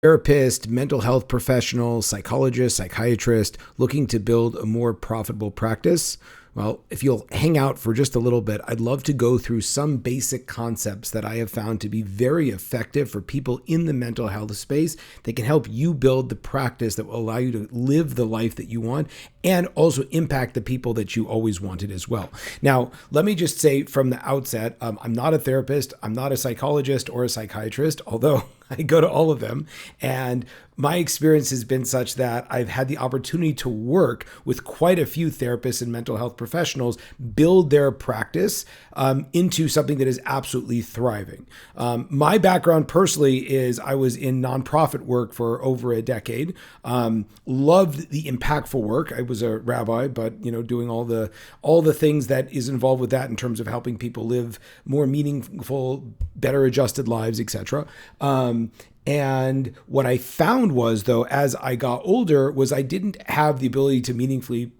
Therapist, mental health professional, psychologist, psychiatrist looking to build a more profitable practice? Well, if you'll hang out for just a little bit, I'd love to go through some basic concepts that I have found to be very effective for people in the mental health space that can help you build the practice that will allow you to live the life that you want and also impact the people that you always wanted as well. Now, let me just say from the outset, I'm not a therapist, I'm not a psychologist or a psychiatrist, although I go to all of them. And my experience has been such that I've had the opportunity to work with quite a few therapists and mental health professionals build their practice into something that is absolutely thriving. My background personally is I was in nonprofit work for over a decade. Loved the impactful work. I was a rabbi, but doing all the things that is involved with that in terms of helping people live more meaningful, better adjusted lives, etc. And what I found was, though, as I got older, was I didn't have the ability to meaningfully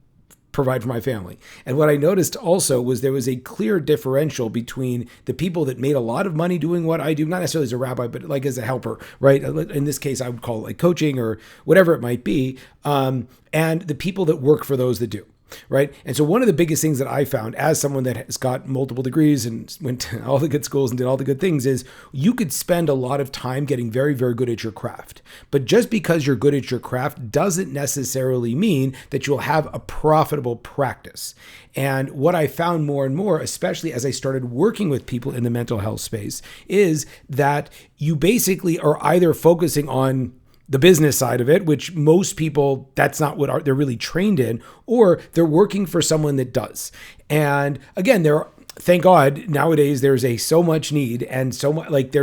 provide for my family. And what I noticed also was there was a clear differential between the people that made a lot of money doing what I do, not necessarily as a rabbi, but like as a helper, right? In this case, I would call it like coaching or whatever it might be, and the people that work for those that do. Right. And so one of the biggest things that I found as someone that has got multiple degrees and went to all the good schools and did all the good things is you could spend a lot of time getting very, very good at your craft. But just because you're good at your craft doesn't necessarily mean that you'll have a profitable practice. And what I found more and more, especially as I started working with people in the mental health space, is that you basically are either focusing on the business side of it, which most people, that's not what they're really trained in, or they're working for someone that does. And again, thank God nowadays there's so much need and so much, like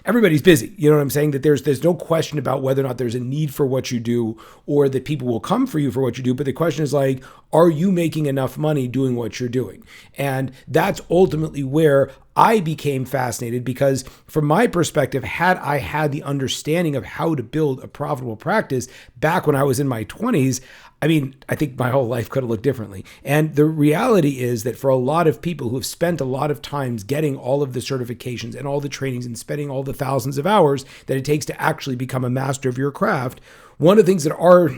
everybody's busy. You know what I'm saying? That there's no question about whether or not there's a need for what you do or that people will come for you for what you do. But the question is like, are you making enough money doing what you're doing? And that's ultimately where I became fascinated, because from my perspective, had I had the understanding of how to build a profitable practice back when I was in my 20s, I think my whole life could have looked differently. And the reality is that for a lot of people who have spent a lot of times getting all of the certifications and all the trainings and spending all the thousands of hours that it takes to actually become a master of your craft, one of the things that are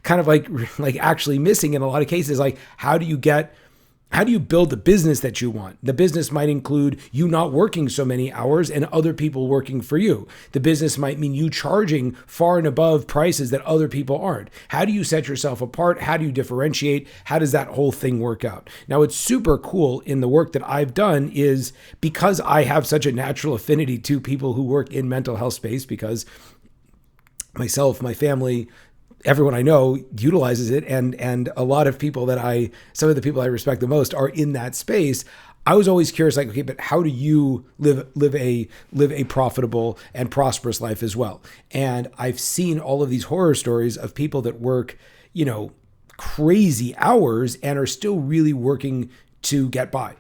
kind of like actually missing in a lot of cases, like how do you build the business that you want? The business might include you not working so many hours and other people working for you. The business might mean you charging far and above prices that other people aren't. How do you set yourself apart? How do you differentiate? How does that whole thing work out? Now, what's super cool in the work that I've done is because I have such a natural affinity to people who work in mental health space, because myself, my family, everyone I know utilizes it, and a lot of people some of the people I respect the most are in that space. I was always curious, like, okay, but how do you live a profitable and prosperous life as well? And I've seen all of these horror stories of people that work, crazy hours and are still really working to get by,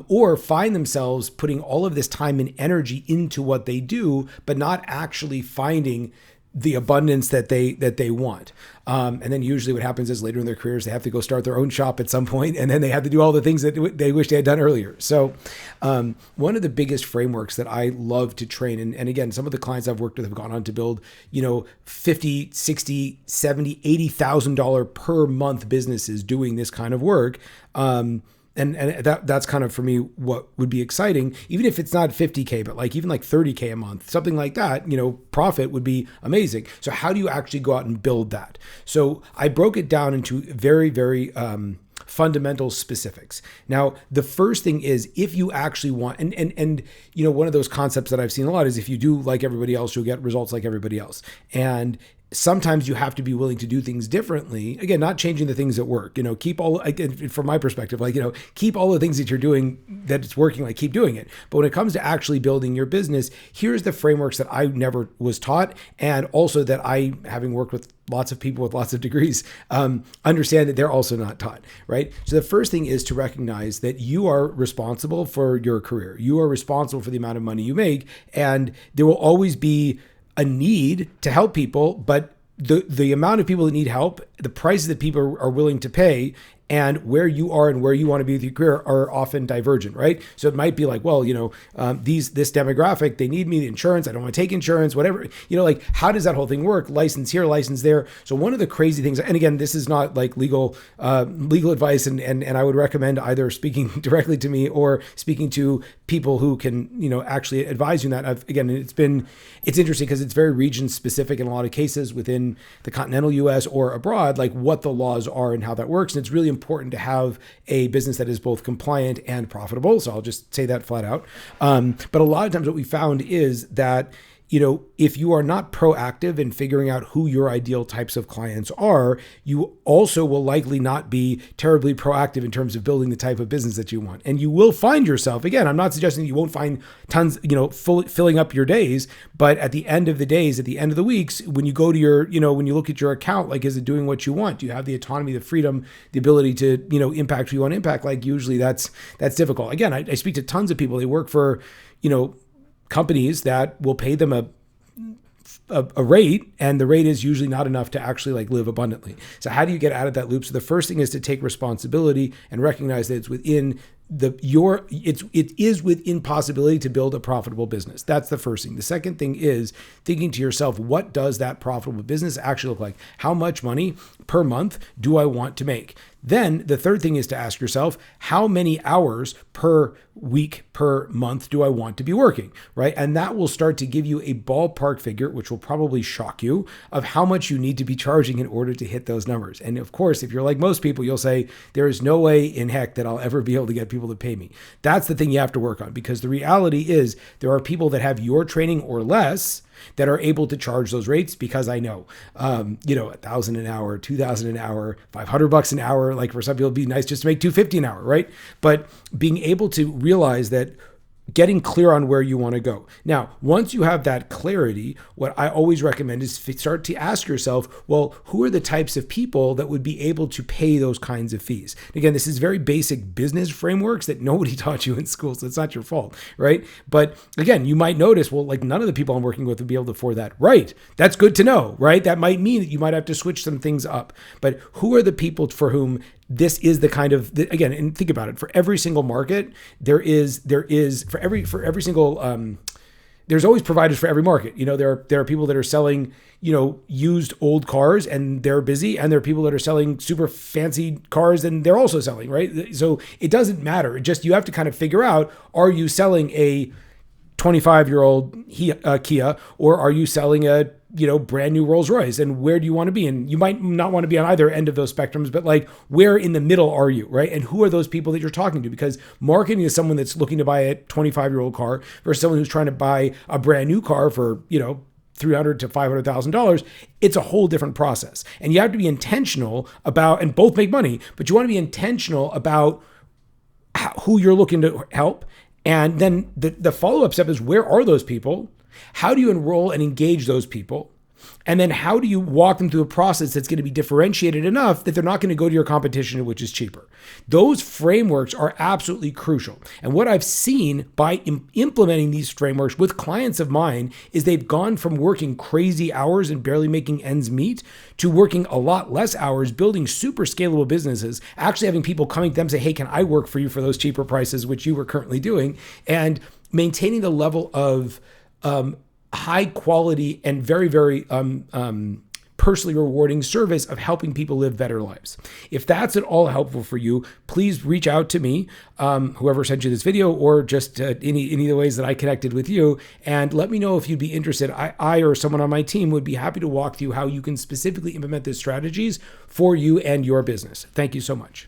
or find themselves putting all of this time and energy into what they do, but not actually finding the abundance that they want. And then usually what happens is later in their careers, they have to go start their own shop at some point, and then they have to do all the things that they wish they had done earlier. So one of the biggest frameworks that I love to train, and again, some of the clients I've worked with have gone on to build, $50, $60, $70, $80,000 per month businesses doing this kind of work. And that's kind of for me what would be exciting, even if it's not 50K, but even 30K a month, something like that, profit would be amazing. So how do you actually go out and build that? So I broke it down into very, very fundamental specifics. Now, the first thing is if you actually want, and one of those concepts that I've seen a lot is if you do like everybody else, you'll get results like everybody else. And sometimes you have to be willing to do things differently. Again, not changing the things that work, keep all, from my perspective, keep all the things that you're doing that it's working, keep doing it. But when it comes to actually building your business, here's the frameworks that I never was taught. And also that I, having worked with lots of people with lots of degrees, understand that they're also not taught, right? So the first thing is to recognize that you are responsible for your career. You are responsible for the amount of money you make. And there will always be a need to help people, but the amount of people that need help, the prices that people are willing to pay, and where you are and where you want to be with your career are often divergent, right? So it might be like, well, this demographic, they need me, the insurance, I don't want to take insurance, whatever, like how does that whole thing work? License here, license there. So one of the crazy things, and again, this is not like legal advice, and I would recommend either speaking directly to me or speaking to people who can, actually advise you in that. Again, it's interesting because it's very region specific in a lot of cases within the continental US or abroad, like what the laws are and how that works. And it's really important to have a business that is both compliant and profitable. So I'll just say that flat out. But a lot of times what we found is that if you are not proactive in figuring out who your ideal types of clients are, you also will likely not be terribly proactive in terms of building the type of business that you want. And you will find yourself, again, I'm not suggesting you won't find tons, filling up your days, but at the end of the days, at the end of the weeks, when you go to your, when you look at your account, like, is it doing what you want? Do you have the autonomy, the freedom, the ability to, impact who you want to impact? Like usually that's difficult. Again, I speak to tons of people. They work for, companies that will pay them a rate, and the rate is usually not enough to actually like live abundantly. So how do you get out of that loop? So the first thing is to take responsibility and recognize that it's within it is within possibility to build a profitable business. That's the first thing. The second thing is thinking to yourself, what does that profitable business actually look like? How much money per month do I want to make? Then the third thing is to ask yourself, how many hours per week, per month do I want to be working, right? And that will start to give you a ballpark figure, which will probably shock you, of how much you need to be charging in order to hit those numbers. And of course, if you're like most people, you'll say, there is no way in heck that I'll ever be able to get people to pay me. That's the thing you have to work on, because the reality is there are people that have your training or less that are able to charge those rates, because I know, $1,000 an hour, $2,000 an hour, $500 an hour. Like for some people, it'd be nice just to make $250 an hour, right? But being able to realize that, getting clear on where you want to go. Now, once you have that clarity, what I always recommend is start to ask yourself, well, who are the types of people that would be able to pay those kinds of fees? Again, this is very basic business frameworks that nobody taught you in school, so it's not your fault, right? But again, you might notice, well, like none of the people I'm working with would be able to afford that. Right. That's good to know, right? That might mean that you might have to switch some things up. But who are the people for whom this is the kind of, again, and think about it, for every single market, there is for every single, there's always providers for every market. There are people that are selling, used old cars and they're busy, and there are people that are selling super fancy cars and they're also selling, right? So it doesn't matter. You have to kind of figure out, are you selling a 25-year-old Kia, or are you selling a brand new Rolls Royce, and where do you want to be? And you might not want to be on either end of those spectrums, but like, where in the middle are you, right? And who are those people that you're talking to? Because marketing is someone that's looking to buy a 25-year-old car versus someone who's trying to buy a brand new car for, $300,000 to $500,000. It's a whole different process. And you have to be intentional about, and both make money, but you want to be intentional about who you're looking to help. And then the follow-up step is, where are those people? How do you enroll and engage those people? And then how do you walk them through a process that's going to be differentiated enough that they're not going to go to your competition, which is cheaper? Those frameworks are absolutely crucial. And what I've seen by implementing these frameworks with clients of mine is they've gone from working crazy hours and barely making ends meet to working a lot less hours, building super scalable businesses, actually having people coming to them and say, hey, can I work for you for those cheaper prices, which you were currently doing, and maintaining the level of high quality and very, very personally rewarding service of helping people live better lives. If that's at all helpful for you, please reach out to me, whoever sent you this video, or just any of the ways that I connected with you, and let me know if you'd be interested. I or someone on my team would be happy to walk through how you can specifically implement these strategies for you and your business. Thank you so much.